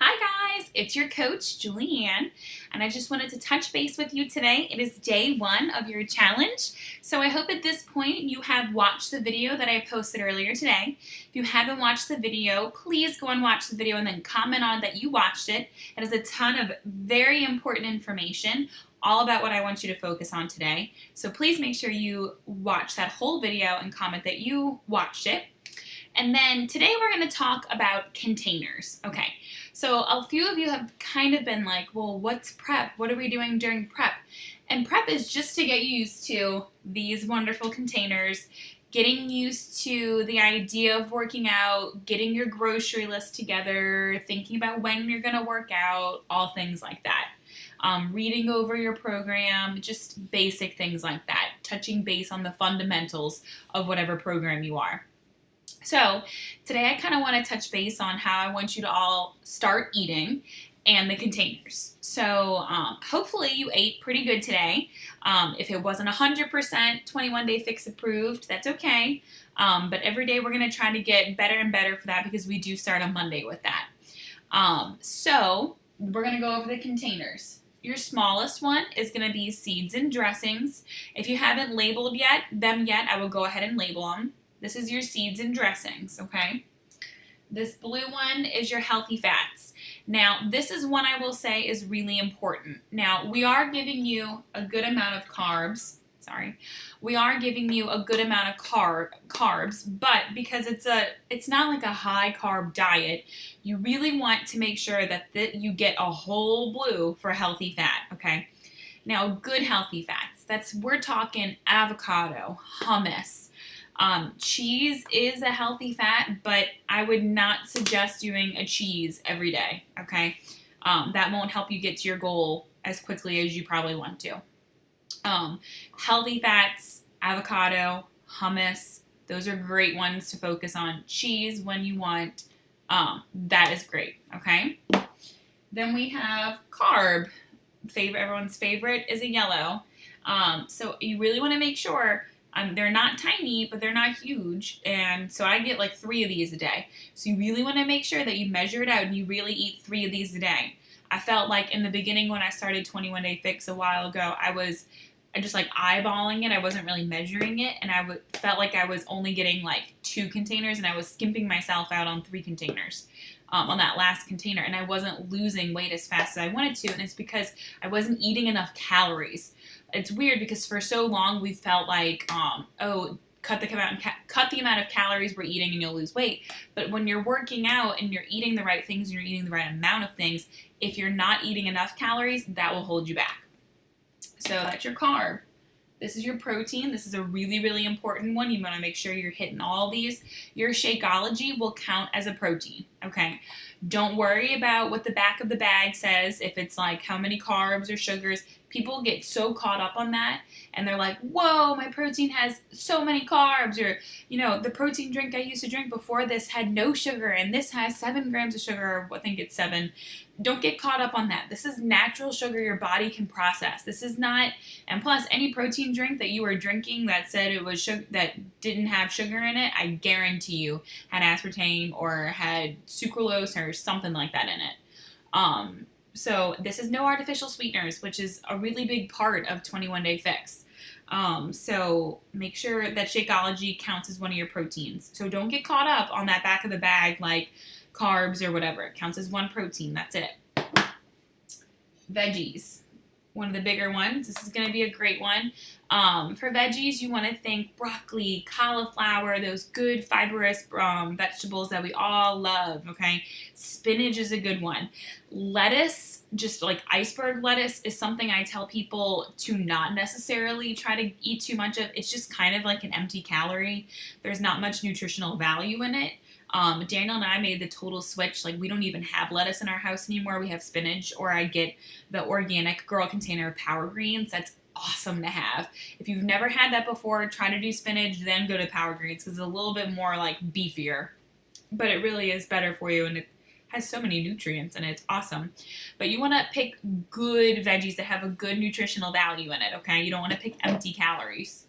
Hi guys, it's your coach Julianne, and I just wanted to touch base with you today. It is day 1 of your challenge, so I hope at this point you have watched the video that I posted earlier today. If you haven't watched the video, please go and watch the video and then comment on that you watched it. It has a ton of very important information all about what I want you to focus on today. So please make sure you watch that whole video and comment that you watched it. And then today we're going to talk about containers. Okay, so a few of you have kind of been like, well, what's prep? What are we doing during prep? And prep is just to get used to these wonderful containers, getting used to the idea of working out, getting your grocery list together, thinking about when you're going to work out, all things like that. Reading over your program, just basic things like that, touching base on the fundamentals of whatever program you are. So today I kind of want to touch base on how I want you to all start eating and the containers. So hopefully you ate pretty good today. If it wasn't 100% 21 Day Fix approved, that's okay. But every day we're going to try to get better and better for that because we do start on Monday with that. So we're going to go over the containers. Your smallest one is going to be seeds and dressings. If you haven't labeled them yet, I will go ahead and label them. This is your seeds and dressings, okay? This blue one is your healthy fats. Now, this is one I will say is really important. Now, we are giving you a good amount of carbs. We are giving you a good amount of carbs, but because it's not like a high carb diet, you really want to make sure that you get a whole blue for healthy fat, okay? Now, good healthy fats, we're talking avocado, hummus. Cheese is a healthy fat, but I would not suggest doing a cheese every day, okay? That won't help you get to your goal as quickly as you probably want to. Healthy fats, avocado, hummus, those are great ones to focus on. Cheese when you want, that is great, okay? Then we have carb. Everyone's favorite is a yellow. So you really want to make sure they're not tiny, but they're not huge, and so I get like 3 of these a day. So you really want to make sure that you measure it out and you really eat 3 of these a day. I felt like in the beginning when I started 21 Day Fix a while ago, I just like eyeballing it. I wasn't really measuring it, and I felt like I was only getting like 2 containers, and I was skimping myself out on 3 containers on that last container, and I wasn't losing weight as fast as I wanted to, and it's because I wasn't eating enough calories. It's weird because for so long we felt like, cut the amount of calories we're eating and you'll lose weight. But when you're working out and you're eating the right things and you're eating the right amount of things, if you're not eating enough calories, that will hold you back. So that's your carb. This is your protein. This is a really, really important one. You want to make sure you're hitting all these. Your Shakeology will count as a protein, okay? Don't worry about what the back of the bag says, if it's like how many carbs or sugars. People get so caught up on that, and they're like, whoa, my protein has so many carbs, or, the protein drink I used to drink before this had no sugar, and this has 7 grams of sugar, or I think it's 7. Don't get caught up on that. This is natural sugar your body can process. This is not, and plus, any protein drink that you were drinking that said it was sugar, that didn't have sugar in it, I guarantee you had aspartame or had sucralose or something like that in it. So this is no artificial sweeteners, which is a really big part of 21 Day Fix. So make sure that Shakeology counts as one of your proteins. So don't get caught up on that back of the bag like carbs or whatever. It counts as one protein. That's it. Veggies. One of the bigger ones. This is going to be a great one. For veggies, you want to think broccoli, cauliflower, those good fibrous vegetables that we all love, okay? Spinach is a good one. Lettuce, just like iceberg lettuce, is something I tell people to not necessarily try to eat too much of. It's just kind of like an empty calorie. There's not much nutritional value in it. Daniel and I made the total switch. Like, we don't even have lettuce in our house anymore. We have spinach, or I get the organic girl container of Power Greens. That's awesome to have. If you've never had that before, try to do spinach, then go to Power Greens because it's a little bit more like beefier. But it really is better for you, and it has so many nutrients in it. It's awesome. But you want to pick good veggies that have a good nutritional value in it, okay? You don't want to pick empty calories.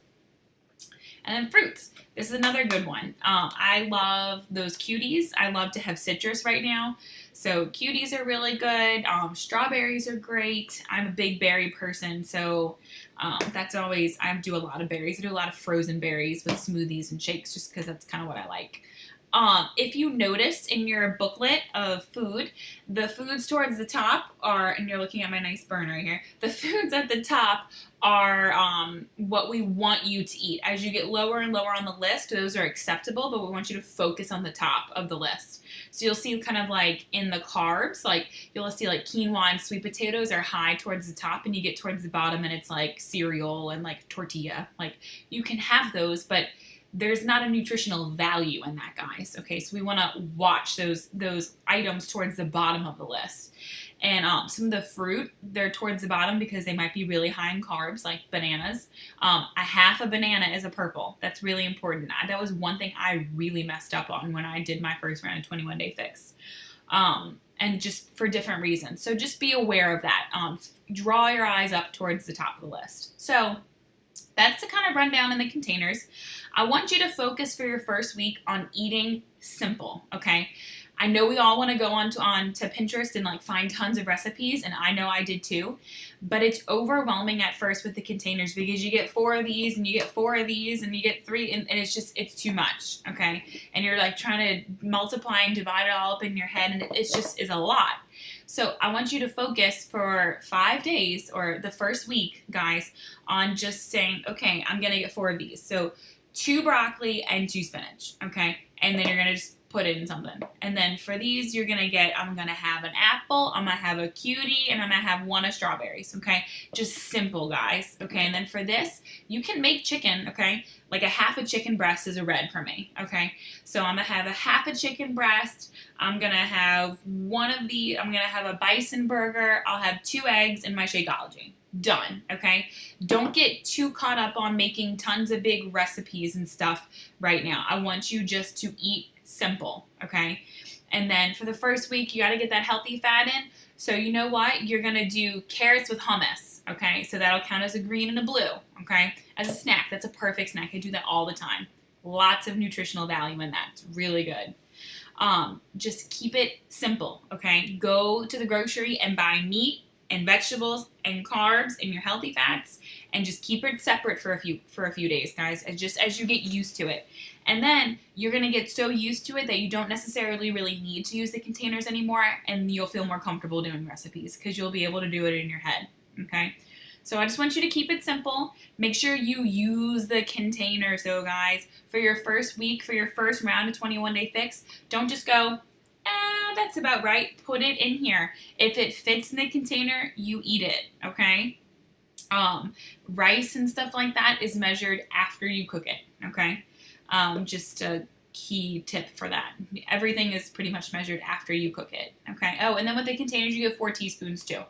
And then fruits. This is another good one. I love those cuties. I love to have citrus right now. So cuties are really good. Strawberries are great. I'm a big berry person, so that's always, I do a lot of berries. I do a lot of frozen berries with smoothies and shakes just because that's kind of what I like. If you noticed in your booklet of food, the foods towards the top are, and you're looking at my nice burn right here, the foods at the top are what we want you to eat. As you get lower and lower on the list, those are acceptable, but we want you to focus on the top of the list. So you'll see kind of like in the carbs, like you'll see like quinoa and sweet potatoes are high towards the top, and you get towards the bottom and it's like cereal and like tortilla. Like you can have those, but there's not a nutritional value in that, guys. Okay, so we want to watch those items towards the bottom of the list. And some of the fruit, they're towards the bottom because they might be really high in carbs, like bananas. A half a banana is a purple. That's really important. That was one thing I really messed up on when I did my first round of 21 Day Fix. And just for different reasons. So just be aware of that. Draw your eyes up towards the top of the list. So that's the kind of rundown in the containers. I want you to focus for your first week on eating simple, okay? I know we all want to go on to Pinterest and like find tons of recipes, and I know I did too, but it's overwhelming at first with the containers because you get 4 of these and you get 4 of these and you get 3, and it's too much, okay? And you're like trying to multiply and divide it all up in your head, and it just is a lot. So I want you to focus for 5 days or the first week, guys, on just saying, okay, I'm going to get 4 of these. So 2 broccoli and 2 spinach, okay? And then you're going to just put it in something. And then for these, you're going to get, I'm going to have an apple, I'm going to have a cutie, and I'm going to have 1 of strawberries, okay? Just simple, guys, okay? And then for this, you can make chicken, okay? Like a half a chicken breast is a red for me, okay? So I'm going to have a half a chicken breast, I'm going to have I'm going to have a bison burger, I'll have 2 eggs and my Shakeology. Done, okay? Don't get too caught up on making tons of big recipes and stuff right now. I want you just to eat simple, okay? And then for the first week, you got to get that healthy fat in. So you know what? You're going to do carrots with hummus, okay? So that'll count as a green and a blue, okay? As a snack, that's a perfect snack. I do that all the time. Lots of nutritional value in that. It's really good. Just keep it simple, okay? Go to the grocery and buy meat and vegetables and carbs and your healthy fats, and just keep it separate for a few days, guys, as you get used to it. And then you're going to get so used to it that you don't necessarily really need to use the containers anymore, and you'll feel more comfortable doing recipes because you'll be able to do it in your head, okay? So I just want you to keep it simple. Make sure you use the containers, though, guys, for your first week, for your first round of 21 Day Fix. Don't just go, that's about right. Put it in here. If it fits in the container, you eat it, okay? Rice and stuff like that is measured after you cook it, okay? Just a key tip for that. Everything is pretty much measured after you cook it, okay? Oh, and then with the containers, you get 4 teaspoons too.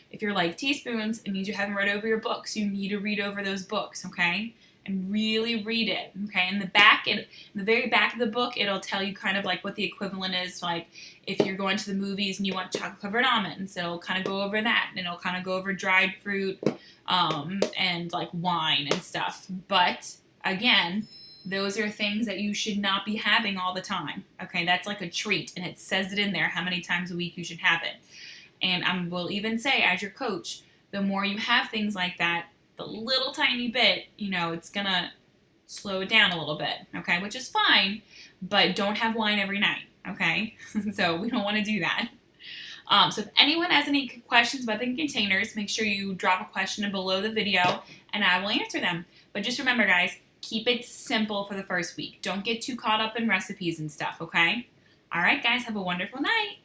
If you're like teaspoons, it means you haven't read over your books. You need to read over those books, okay? And really read it, okay? In the very back of the book, it'll tell you kind of like what the equivalent is. Like if you're going to the movies and you want chocolate-covered almonds, it'll kind of go over that. And it'll kind of go over dried fruit and like wine and stuff. But again, those are things that you should not be having all the time, okay? That's like a treat, and it says it in there how many times a week you should have it. And I will even say, as your coach, the more you have things like that, the little tiny bit, it's going to slow it down a little bit, okay? Which is fine, but don't have wine every night, okay? So we don't want to do that. So if anyone has any questions about the containers, make sure you drop a question below the video, and I will answer them. But just remember, guys, keep it simple for the first week. Don't get too caught up in recipes and stuff, okay? All right, guys, have a wonderful night.